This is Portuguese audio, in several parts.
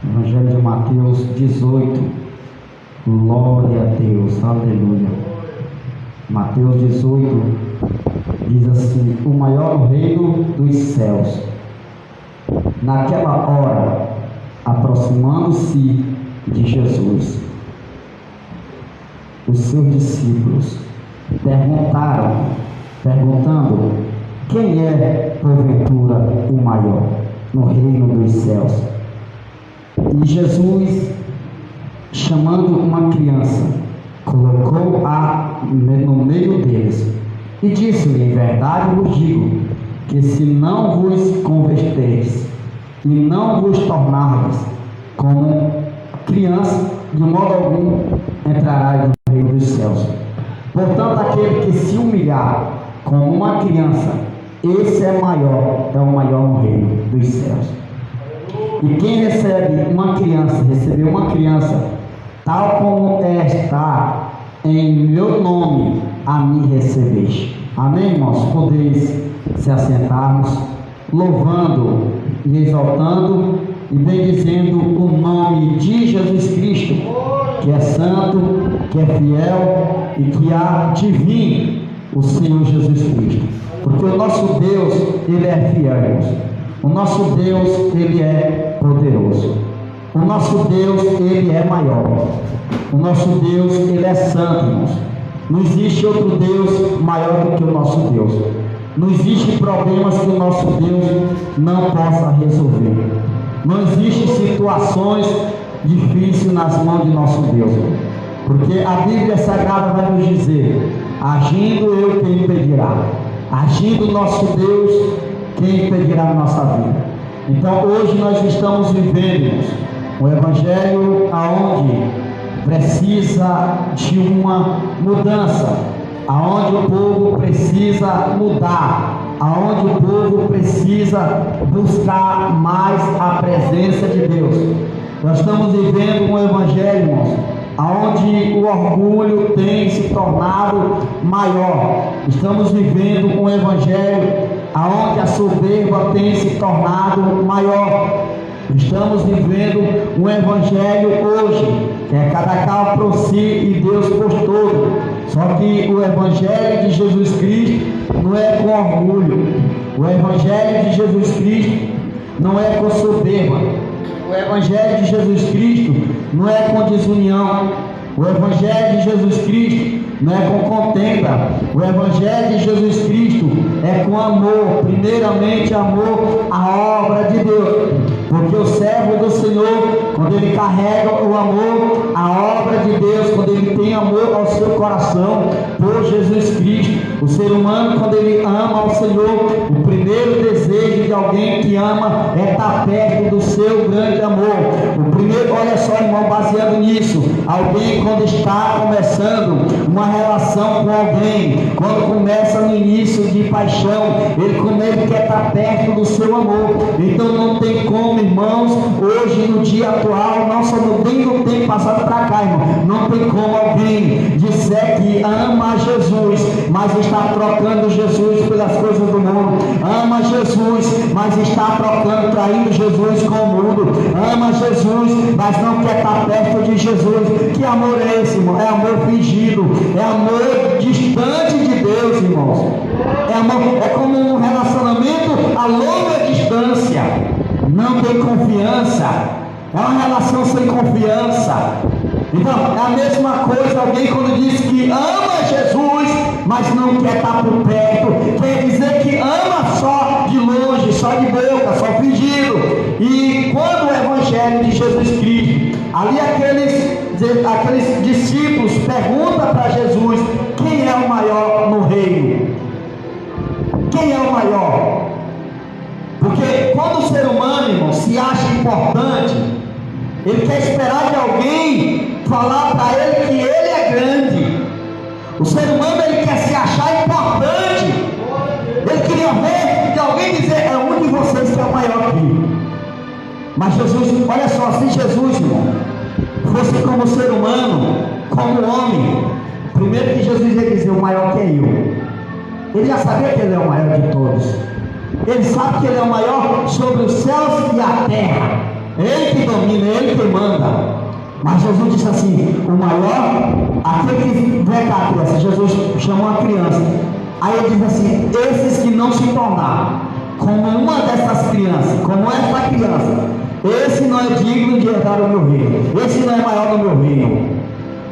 Evangelho de Mateus 18. Glória a Deus, aleluia. Mateus 18 diz assim: o maior reino dos céus. Naquela hora, aproximando-se de Jesus, os seus discípulos perguntando: quem é, porventura, o maior no reino dos céus? E Jesus, chamando uma criança, colocou-a no meio deles e disse-lhe: em verdade vos digo, que se não vos converterdes e não vos tornardes como criança, de modo algum entrará no reino dos céus. Portanto, aquele que se humilhar como uma criança, esse é o maior no reino dos céus. E quem recebeu uma criança, tal como está em meu nome, a mim recebeste. Amém, irmãos? Podeis se assentarmos, louvando e exaltando e bendizendo o nome de Jesus Cristo, que é santo, que é fiel e que há de vir o Senhor Jesus Cristo. Porque o nosso Deus, Ele é fiel, irmãos. O nosso Deus, Ele é poderoso. O nosso Deus, Ele é maior. O nosso Deus, Ele é santo, irmãos. Não existe outro Deus maior do que o nosso Deus. Não existe problemas que o nosso Deus não possa resolver. Não existe situações difíceis nas mãos de nosso Deus. Porque a Bíblia Sagrada vai nos dizer: agindo eu, quem impedirá? Agindo nosso Deus, quem impedirá a nossa vida? Então hoje nós estamos vivendo um evangelho aonde precisa de uma mudança, aonde o povo precisa mudar, aonde o povo precisa buscar mais a presença de Deus. Nós estamos vivendo um evangelho, irmãos, aonde o orgulho tem se tornado maior. Estamos vivendo um evangelho aonde a soberba tem se tornado maior. Estamos vivendo um evangelho hoje que é cada qual por si e Deus por todo. Só que o evangelho de Jesus Cristo não é com orgulho. O evangelho de Jesus Cristo não é com soberba. O evangelho de Jesus Cristo não é com desunião. O evangelho de Jesus Cristo não é com contenda. O evangelho de Jesus Cristo é com amor. Primeiramente, amor à obra de Deus. Porque o servo do Senhor, quando ele carrega o amor à obra de Deus, quando ele tem amor ao seu coração por Jesus Cristo, o ser humano, quando ele ama ao Senhor, o primeiro desejo de alguém que ama é estar perto do seu grande amor. O primeiro, olha só, irmão, baseado nisso, alguém quando está começando uma relação com alguém, quando começa no início de paixão, ele quer estar perto do seu amor. Então não tem como, irmãos, hoje no dia atual, nossa, bem no tempo passado para cá, irmão, não tem como alguém disser que ama Jesus, mas está trocando Jesus pelas coisas do mundo. Ama Jesus, mas está traindo Jesus com o mundo. Ama Jesus, mas não quer estar perto de Jesus. Que amor é esse, irmão? É amor fingido, é amor distante de Deus, irmãos. É como um relacionamento a longa distância. Não tem confiança. É uma relação sem confiança. Então, é a mesma coisa alguém quando diz que ama Jesus, mas não quer estar por perto. Quer dizer que ama só de longe, só de boca, só fingido. E quando o evangelho de Jesus Cristo, ali aqueles discípulos perguntam para Jesus: quem é o maior no reino? Quem é o maior? Porque quando o ser humano, irmão, se acha importante, ele quer esperar de alguém falar para ele que ele é grande. O ser humano, ele quer se achar importante. Ele queria ver de alguém dizer: é um de vocês que é o maior aqui. Mas Jesus, olha só, se Jesus, irmão, fosse como ser humano, como homem, primeiro que Jesus ia dizer: o maior que é eu. Ele já sabia que ele é o maior de todos. Ele sabe que ele é o maior sobre os céus e a terra. Ele que domina, ele que manda. Mas Jesus disse assim: o maior, aquele que vê cá a criança, Jesus chamou a criança. Aí ele diz assim: esses que não se tornaram como uma dessas crianças, como essa criança, esse não é digno de herdar o meu reino, esse não é maior do meu reino.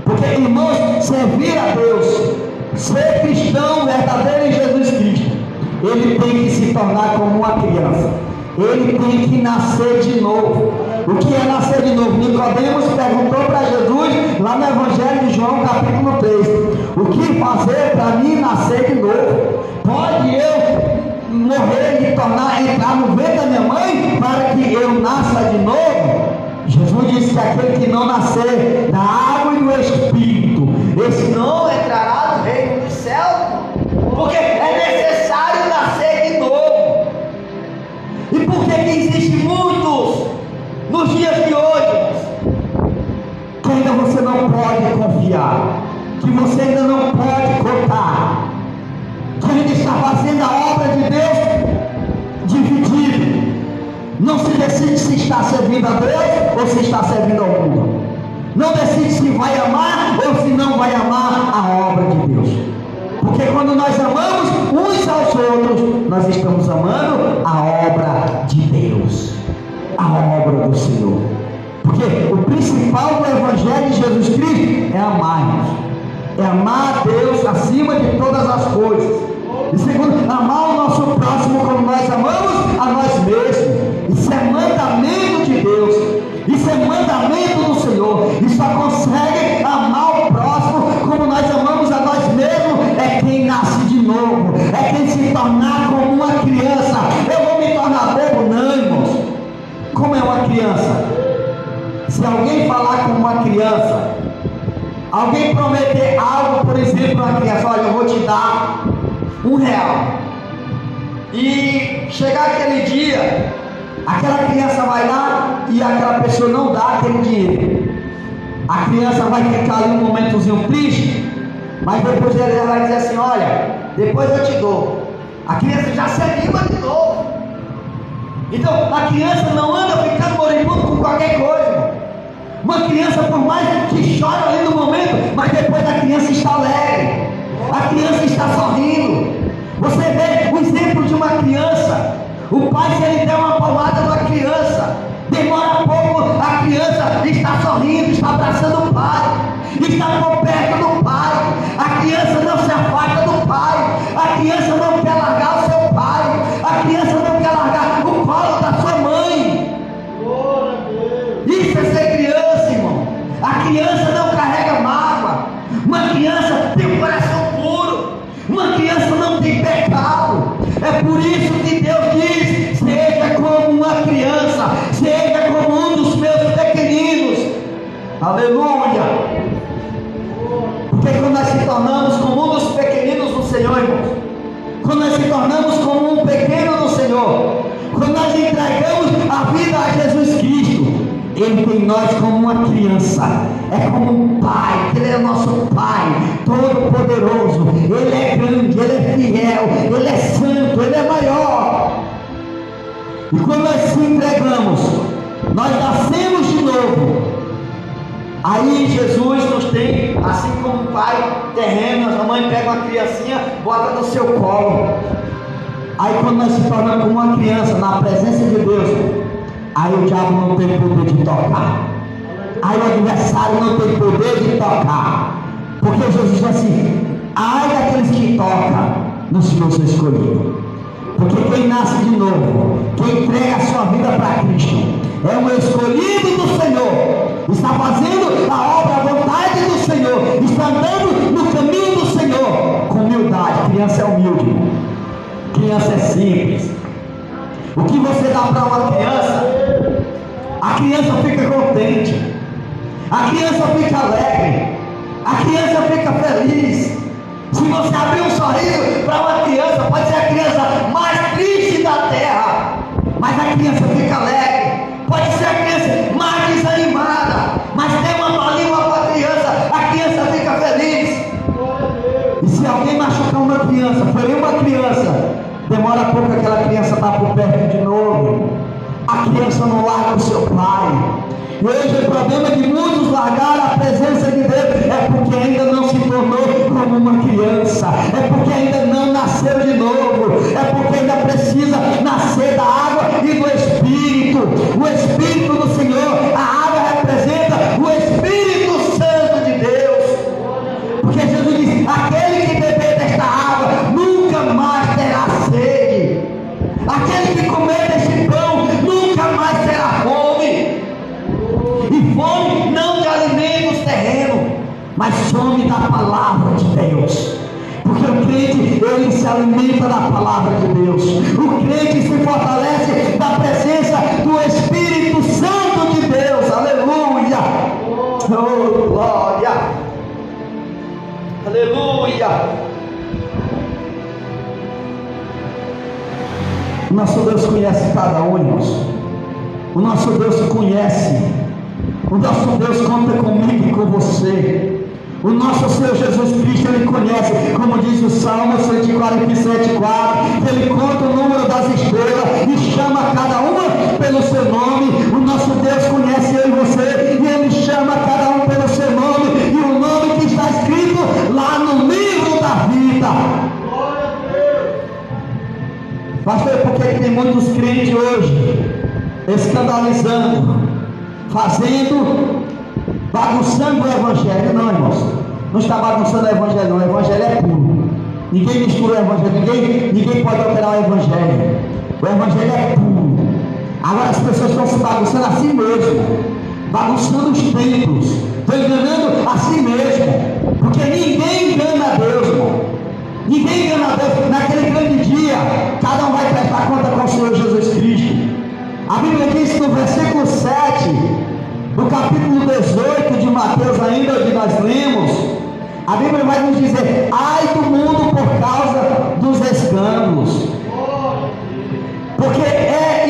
Porque, irmãos, servir a Deus, ser cristão verdadeiro em Jesus Cristo, ele tem que se tornar como uma criança, ele tem que nascer de novo. O que é nascer de novo? Nicodemos perguntou para Jesus, lá no Evangelho de João, capítulo 3, o que fazer para mim nascer de novo? Pode eu morrer e entrar no ventre da minha mãe para que eu nasça de novo? Jesus disse que aquele que não nascer da água e do Espírito, esse não entrará no reino dos céus, porque é necessário nascer de novo. E por que existem muitos nos dias de hoje que ainda você não pode confiar, que você ainda não pode contar, que ainda está fazendo a obra de Deus dividido, não se decide se está servindo a Deus ou se está servindo ao mundo, não decide se vai amar ou se não vai amar a obra de Deus. Porque quando nós amamos uns aos outros, nós estamos amando a obra de Deus, a obra do Senhor. Porque o principal do Evangelho de Jesus Cristo é amarmos, é amar a Deus acima de todas as coisas. E segundo, amar o nosso próximo como nós amamos a nós mesmos. Isso é mandamento de Deus, isso é mandamento do Senhor. E só consegue amar o próximo como nós amamos a nós mesmos é quem nasce de novo, é quem se tornar como uma criança. Eu vou me tornar bobo? Não, irmãos. Como é uma criança? Se alguém falar com uma criança, alguém prometer algo, por exemplo, a uma criança: olha, eu vou te dar R$1, e chegar aquele dia, aquela criança vai lá e aquela pessoa não dá aquele dinheiro, a criança vai ficar ali um momentozinho triste, mas depois ela vai dizer assim: olha, depois eu te dou. A criança já se anima de novo. Então a criança não anda ficando moribundo com qualquer coisa. Uma criança, por mais que chore ali no momento, mas depois a criança está alegre, a criança está sorrindo. Você vê o exemplo de uma criança. O pai, se ele der uma palmada numa criança, demora pouco, a criança está sorrindo, está abraçando o pai, está por perto do pai. A criança não se afasta do pai, a criança não quer largar o seu pai, a criança não quer largar o colo da sua mãe. Isso é ser criança, irmão. A criança não carrega mágoa. Uma criança tem um coração puro. Uma criança não tem pecado. É por isso que Deus diz: seja como uma criança, seja como um dos meus pequeninos. Aleluia. Porque quando nós se tornamos como um dos pequeninos do Senhor, irmãos, quando nós se tornamos como um pequeno do Senhor, quando nós entregamos a vida a Jesus Cristo, Ele tem nós como uma criança, é como um pai, Ele é nosso pai, todo poderoso, Ele é grande, Ele é fiel, Ele é santo, Ele é maior. E quando nós se entregamos, nós nascemos de novo. Aí Jesus nos tem, assim como um pai terreno, a mãe pega uma criancinha, bota no seu colo. Aí quando nós se tornamos como uma criança na presença de Deus, aí o diabo não tem poder de tocar, aí o adversário não tem poder de tocar, porque Jesus diz assim: ai daqueles que tocam no Senhor seu escolhido. Porque quem nasce de novo, quem entrega a sua vida para Cristo, é um escolhido do Senhor, está fazendo a obra, a vontade do Senhor, está andando no caminho do Senhor, com humildade. Criança é humilde, criança é simples. O que você dá para uma criança, a criança fica contente, a criança fica alegre, a criança fica feliz. Se você abrir um sorriso para uma criança, pode ser a criança mais triste da terra, mas a criança fica alegre. Pode ser a criança mais desanimada, mas tem uma palavra para a criança fica feliz. E se alguém machucar uma criança, ferir uma criança, demora pouco aquela criança está por perto de novo. A criança não larga o seu pai. E hoje o problema de muitos largaram a presença de Deus é porque ainda não se tornou como uma criança, é porque ainda não nasceu de novo, é porque ainda precisa nascer da água e do Espírito. O Espírito do Senhor, a água representa o Espírito Santo de Deus, porque Jesus diz: aquele que beber desta água nunca mais terá sede, aquele que comer deste pão nunca mais terá fome. E fome não de alimentos terrenos, mas fome da palavra de Deus. Porque o crente, ele se alimenta da palavra de Deus. O crente se fortalece da presença do Espírito Santo de Deus. Aleluia! Oh, glória! Aleluia! O nosso Deus conhece cada um, irmãos. O nosso Deus conhece. O nosso Deus conta comigo e com você. O nosso Senhor Jesus Cristo, Ele conhece, como diz o Salmo 147,4, Ele conta o número das estrelas e chama cada uma pelo seu nome. O nosso Deus conhece eu e você, e Ele chama cada um pelo seu nome, e o nome que está escrito lá no livro da vida. Pastor, por que tem muitos crentes hoje escandalizando, bagunçando o Evangelho? Não, irmãos, não está bagunçando o Evangelho, não. O Evangelho é puro. Ninguém mistura o Evangelho, ninguém pode alterar o Evangelho. O Evangelho é puro. Agora as pessoas estão se bagunçando a si mesmo, bagunçando os templos, estão enganando a si mesmo, porque ninguém engana a Deus, irmão. Ninguém engana a Deus. Naquele grande dia, cada um vai prestar conta com o Senhor Jesus Cristo. A Bíblia diz no versículo 7 do capítulo 18 de Mateus, ainda onde nós lemos, a Bíblia vai nos dizer: ai do mundo por causa dos escândalos, porque é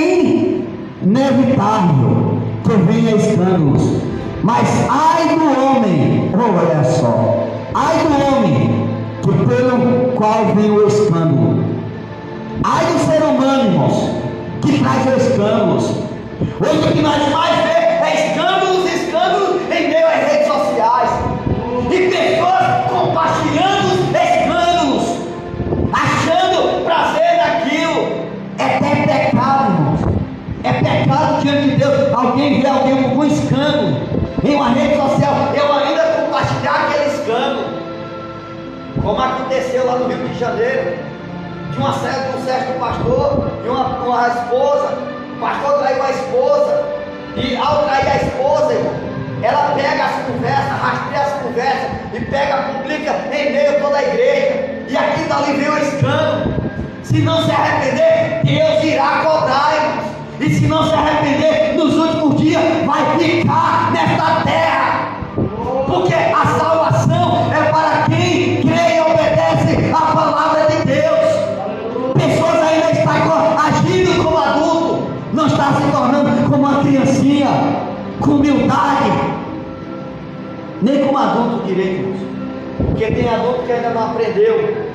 inevitável que venha escândalos, mas ai do homem, olha só, ai do homem que pelo qual vem o escândalo. Ai do ser humano, irmãos, que traz os escândalos. Hoje o que nós mais vemos é escândalos em meio às redes sociais, e pessoas compartilhando os escândalos, achando prazer naquilo. É até pecado, irmãos. É pecado diante de Deus alguém ver alguém com um escândalo em uma rede social, eu ainda compartilhar aquele escândalo, como aconteceu lá no Rio de Janeiro, de um certo pastor e uma esposa. O pastor traiu a esposa, e ao trair a esposa, irmão, ela pega as conversas, rastreia as conversas e publica em meio a toda a igreja, e aqui dali vem o escândalo. Se não se arrepender, Deus irá cobrar, irmãos. E se não se arrepender, nos últimos dias vai ficar nesta terra, porque a salvação é para quem crê e obedece a palavra de Deus. Pessoas ainda estão agindo como adulto, não está se tornando como uma criancinha, com humildade, nem como adulto direito, irmãos. Porque tem adulto que ainda não aprendeu.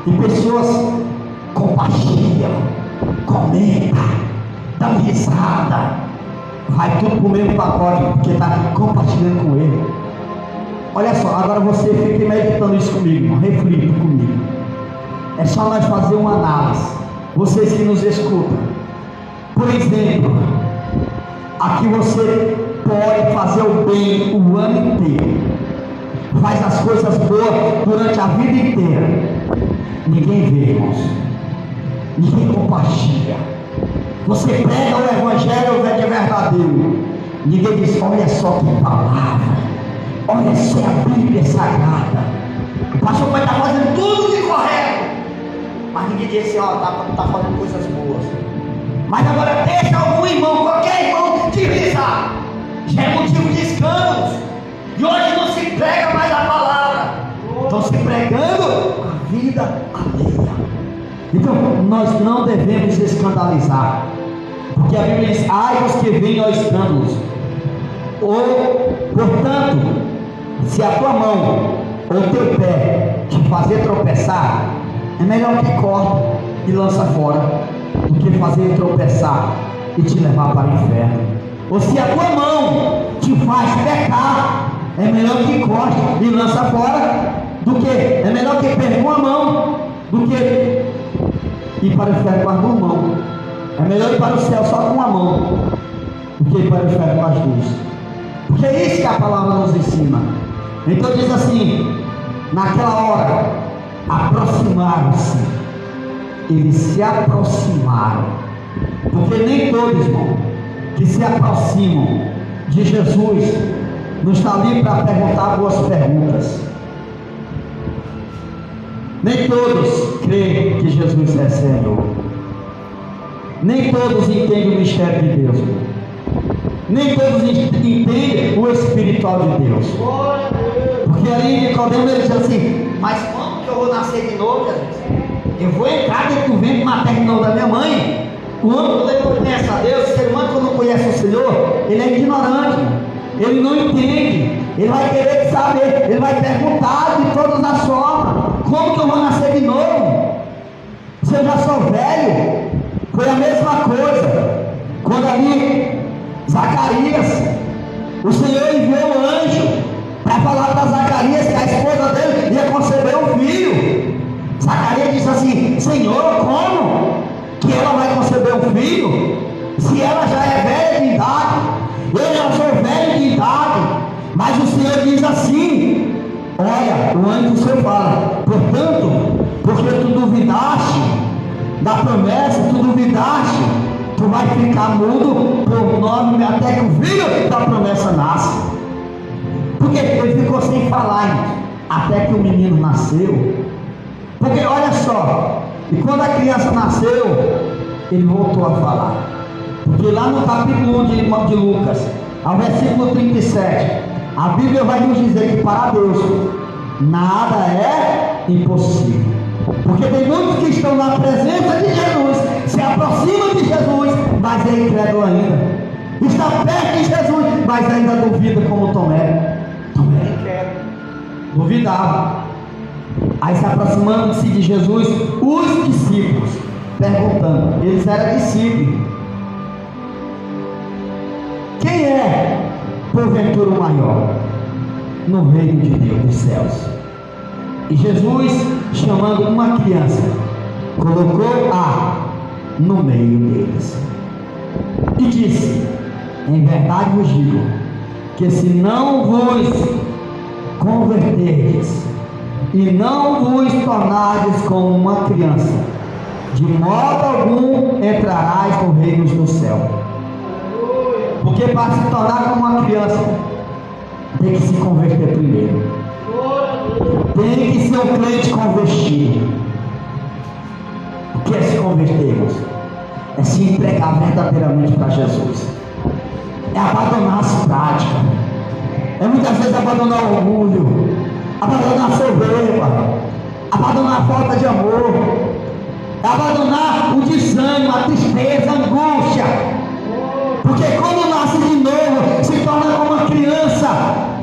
E pessoas compartilham, comentam, dão risada, vai tudo pro mesmo pacote, porque está compartilhando com ele. Olha só, agora você fique meditando isso comigo, irmão, reflita comigo. É só nós fazer uma análise, vocês que nos escutam. Por exemplo, aqui você pode fazer o bem o ano inteiro, faz as coisas boas durante a vida inteira, ninguém vê, irmãos, ninguém compartilha. Você prega o Evangelho de verdadeiro, ninguém diz: olha só que palavra, olha só a Bíblia Sagrada, o pastor pode estar fazendo tudo de correto, mas ninguém diz assim: ó, está fazendo coisas boas. Mas agora deixa algum irmão, qualquer irmão, deslizar, já é motivo de escândalos. E hoje não se prega mais a palavra, estão se pregando a vida alheia. Então nós não devemos escandalizar, porque a Bíblia diz: ai os que vêm aos escândalos. Ou, portanto, se a tua mão ou teu pé te fazer tropeçar, é melhor que corte e lança fora, do que fazer tropeçar e te levar para o inferno. Ou se a tua mão te faz pecar, é melhor que corte e lança fora, do que, é melhor que perca uma mão, do que ir para o inferno com as duas mãos. É melhor ir para o céu só com uma mão, do que ir para o inferno com as duas. Porque é isso que a palavra nos ensina. Então diz assim: naquela hora, aproximaram-se. Eles se aproximaram. Porque nem todos, irmão, que se aproximam de Jesus, não está ali para perguntar boas perguntas. Nem todos creem que Jesus é Senhor. Nem todos entendem o mistério de Deus. Nem todos entendem o espiritual de Deus. Porque ali Nicodemo ele diz assim: mas como que eu vou nascer de novo, Jesus? Eu vou entrar dentro do ventre materno da minha mãe. O homem, quando ele não conhece a Deus, o ser humano, quando não conhece o Senhor, ele é ignorante, ele não entende, ele vai querer saber, ele vai perguntar de todas as formas: como que eu vou nascer de novo? Se eu já sou velho? Foi a mesma coisa quando ali Zacarias, o Senhor enviou um anjo para falar para Zacarias que a esposa dele ia conceber um filho. Zacarias disse assim: Senhor, como que ela vai conceber um filho, se ela já é velha de idade? Eu já sou velho de idade. Mas o Senhor diz assim: olha, o anjo do Senhor fala: portanto, porque tu duvidaste da promessa, tu duvidaste, tu vai ficar mudo por 9 meses até que o filho da promessa nasce. Porque ele ficou sem falar até que o menino nasceu. Porque olha só, e quando a criança nasceu, ele voltou a falar. Porque lá no capítulo 1 de Lucas, ao versículo 37, a Bíblia vai nos dizer que para Deus nada é impossível. Porque tem muitos que estão na presença de Jesus, se aproximam de Jesus, mas é incrédulo ainda. Está perto de Jesus, mas ainda duvida, como Tomé. Tomé é incrédulo, duvidava. Aí se aproximando-se de Jesus, os discípulos, perguntando, eles eram discípulos: quem é, porventura, o maior no reino de Deus, dos céus? E Jesus, chamando uma criança, colocou-a no meio deles e disse: em verdade vos digo, que se não vos converterdes e não vos tornardes como uma criança, de modo algum entrarás no reino do céu. Porque para se tornar como uma criança, tem que se converter primeiro. Tem que ser um crente convertido. O que é se converter, irmãos? É se entregar verdadeiramente para Jesus. É abandonar as práticas. É muitas vezes abandonar o orgulho, abandonar a soberba, abandonar a falta de amor, abandonar o desânimo, a tristeza, a angústia. Porque quando nasce de novo, se torna como uma criança.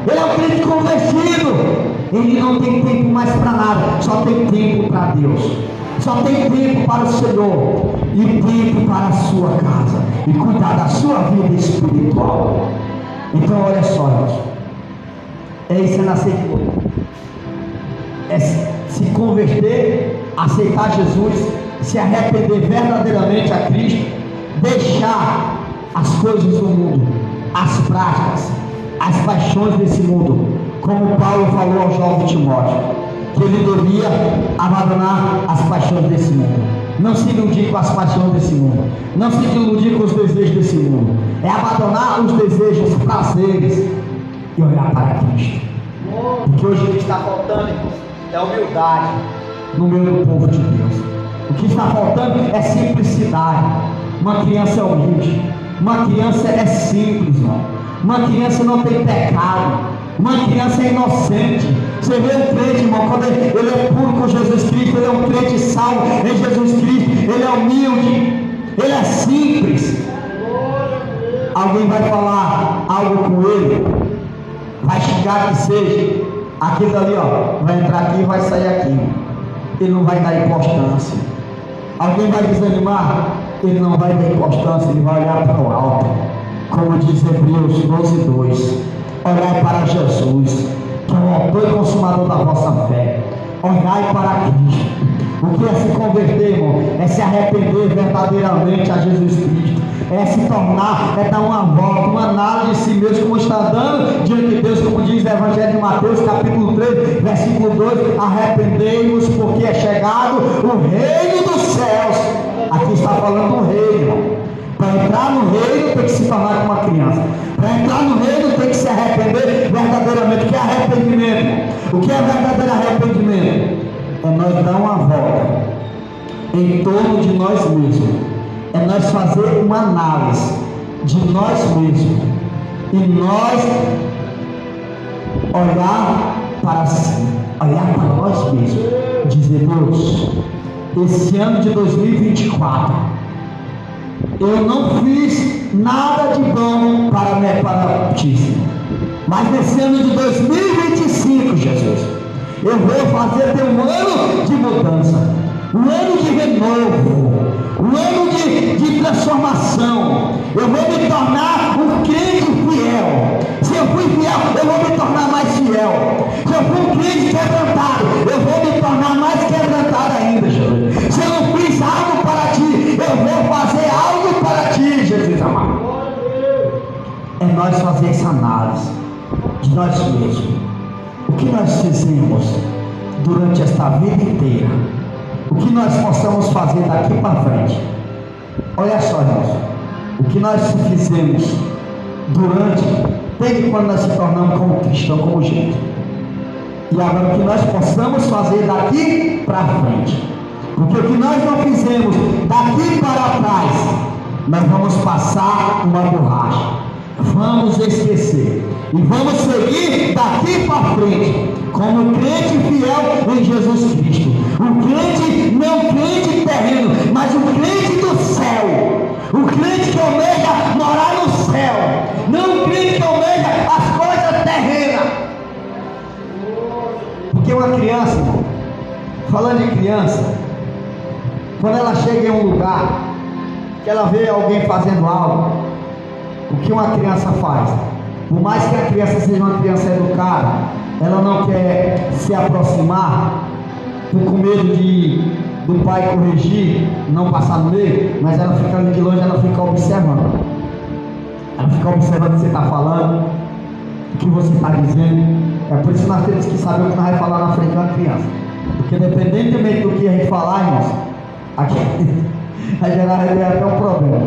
Ele é um crente convertido. Ele não tem tempo mais para nada, só tem tempo para Deus, só tem tempo para o Senhor, e tempo para a sua casa, e cuidar da sua vida espiritual. Então olha só, irmãos, é isso, é nascer de novo, é se converter, aceitar Jesus, se arrepender verdadeiramente a Cristo, deixar as coisas do mundo, as práticas, as paixões desse mundo, como Paulo falou ao jovem Timóteo, que ele devia abandonar as paixões desse mundo. Não se iludir com as paixões desse mundo, não se iludir com os desejos desse mundo, é abandonar os desejos, os prazeres e olhar para Cristo. O que hoje está faltando, irmãos, é humildade no meio do povo de Deus. O que está faltando é simplicidade. Uma criança é humilde, uma criança é simples, irmão. Uma criança não tem pecado, uma criança é inocente. Você vê um crente, irmão, quando ele é puro com Jesus Cristo, ele é um crente salvo em Jesus Cristo, ele é humilde, ele é simples. Alguém vai falar algo com ele, vai xingar que seja, aquilo ali, ó, vai entrar aqui e vai sair aqui. Ele não vai dar importância. Alguém vai desanimar, ele não vai dar importância, ele vai olhar para o alto. Como diz Hebreus 12:2, olhai para Jesus, que é o autor e consumador da vossa fé. Olhai para Cristo. O que é se converter, irmão? É se arrepender verdadeiramente a Jesus Cristo. É se tornar, é dar uma volta, uma análise de si mesmo, como está dando diante de Deus, como diz o Evangelho de Mateus, capítulo 3, versículo 2: arrependei-vos, porque é chegado o reino dos céus. Aqui está falando do reino. Para entrar no reino tem que se tornar como uma criança. Para entrar no reino tem que se arrepender verdadeiramente. O que é arrependimento? O que é verdadeiro arrependimento? É nós dar uma volta em torno de nós mesmos. É nós fazer uma análise de nós mesmos. E nós olhar para si, olhar para nós mesmos. Dizer: Deus, esse ano de 2024, eu não fiz nada de bom para ti, mas nesse ano de 2025, Jesus, eu vou fazer teu ano de mudança, um ano de renovo, um ano de transformação. Eu vou me tornar um crente fiel. Se eu fui fiel, eu vou me tornar mais fiel. Se eu fui um crente quebrantado, eu vou me tornar mais quebrantado ainda, Jesus. Se eu não fiz algo para ti, eu vou fazer algo para ti, Jesus amado. É nós fazer essa análise de nós mesmos. O que nós fizemos durante esta vida inteira? O que nós possamos fazer daqui para frente? Olha só, irmãos, o que nós fizemos desde quando nós se tornamos como cristão, como gente, e agora o que nós possamos fazer daqui para frente, porque o que nós não fizemos daqui para trás, nós vamos passar uma borracha, vamos esquecer, e vamos seguir daqui para frente, como crente fiel em Jesus Cristo, um crente, não crente terreno, mas um crente do céu, um crente que almeja morar no céu, não um crente que almeja as coisas terrenas. Porque uma criança, irmão, falando de criança, quando ela chega em um lugar, que ela vê alguém fazendo algo, o que uma criança faz? Por mais que a criança seja uma criança educada, ela não quer se aproximar, com medo do pai corrigir, não passar no meio, mas ela fica ali de longe, ela fica observando. Ela fica observando o que você está falando, o que você está dizendo. É por isso que nós temos que saber o que nós vamos falar na frente de uma criança. Porque independentemente do que a gente falar, irmãos, aqui vai gerar até um problema.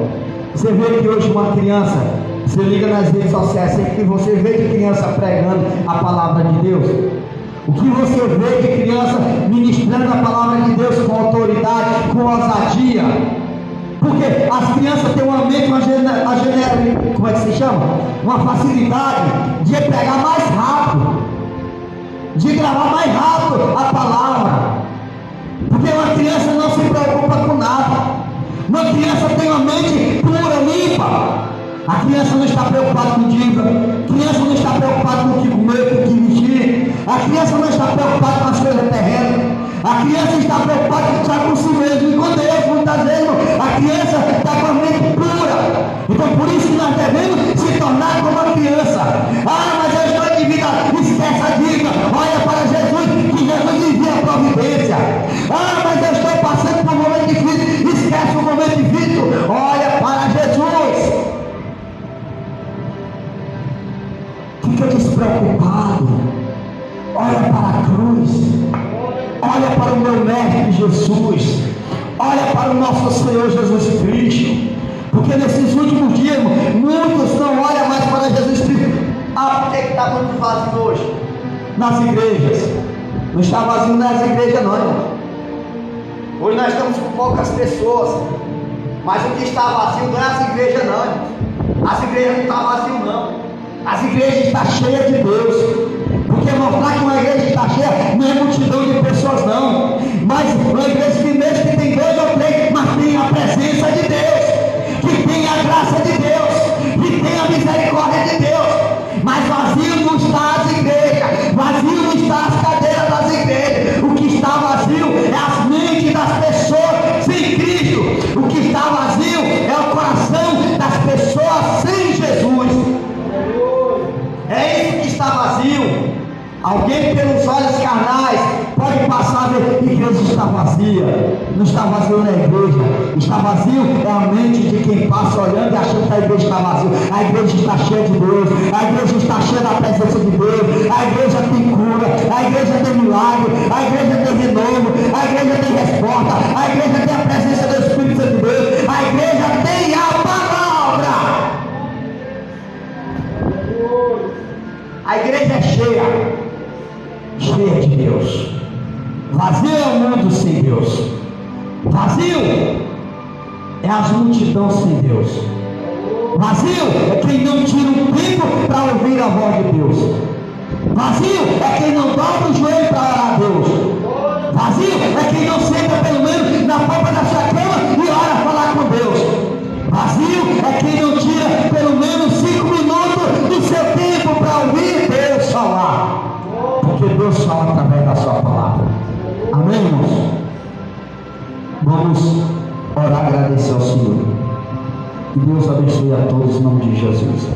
Você vê que hoje uma criança, você liga nas redes sociais, sempre que você vê de criança pregando a palavra de Deus, o que você vê de criança ministrando a palavra de Deus com autoridade, com ousadia, porque as crianças têm uma mente, como é que se chama? Uma facilidade de pregar mais rápido, de gravar mais rápido a palavra, porque uma criança não se preocupa com nada. Uma criança tem uma mente pura, limpa. A criança não está preocupada com dívida, a criança não está preocupada com o que comer, com o que vestir, a criança não está preocupada com as coisas terrenas, a criança está preocupada só com si mesmo e com Deus. Muitas vezes a criança está com a mente pura. Então por isso que nós devemos se tornar como a criança. Ah, mas eu estou em dívida, esquece a dívida, olha para Jesus, que Jesus envia a providência. Ah, mas eu estou passando por um momento difícil, esquece o momento difícil, olha para Jesus. Fica despreocupado, olha para a cruz, olha para o meu mestre Jesus, olha para o nosso Senhor Jesus Cristo, porque nesses últimos dias muitos não olham mais para Jesus Cristo. Ah, por que está muito vazio hoje? Nas igrejas, não está vazio nas igrejas não, irmão. Hoje nós estamos com poucas pessoas, mas o que está vazio não é as igrejas não, irmão. As igrejas não estão vazias não. As igrejas estão cheias de Deus, porque mostrar que uma igreja está cheia não é multidão de pessoas não, mas uma igreja que mesmo que tem 2 ou 3, mas tem a presença de Deus, que tem a graça de Deus, que tem a misericórdia de Deus. Mas vazio não está as igrejas, vazio não está as cadeiras das igrejas. O que está vazio é as mentes das pessoas sem Cristo. O que está vazio Alguém pelos olhos carnais pode passar a ver, a igreja está vazia. Não está vazio na igreja, está vazio é a mente de quem passa olhando e achando que a igreja está vazia. A igreja está cheia de Deus, a igreja está cheia da presença de Deus, a igreja tem cura, a igreja tem milagre, a igreja tem renovo, a igreja tem resposta, a igreja tem a presença do Espírito Santo de Deus, a igreja tem a palavra. A igreja é cheia de Deus. Vazio é o mundo sem Deus. Vazio é as multidões sem Deus. Vazio é quem não tira um tempo para ouvir a voz de Deus. Vazio é quem não dobra o joelho para orar a Deus. Vazio é quem não senta pelo menos na porta da sua cama e ora a falar com Deus. Vazio é quem não tira pelo menos 5 minutos do seu tempo para ouvir Deus falar. Porque Deus fala através da sua palavra. Amém, irmãos? Vamos orar, agradecer ao Senhor. Que Deus abençoe a todos em nome de Jesus.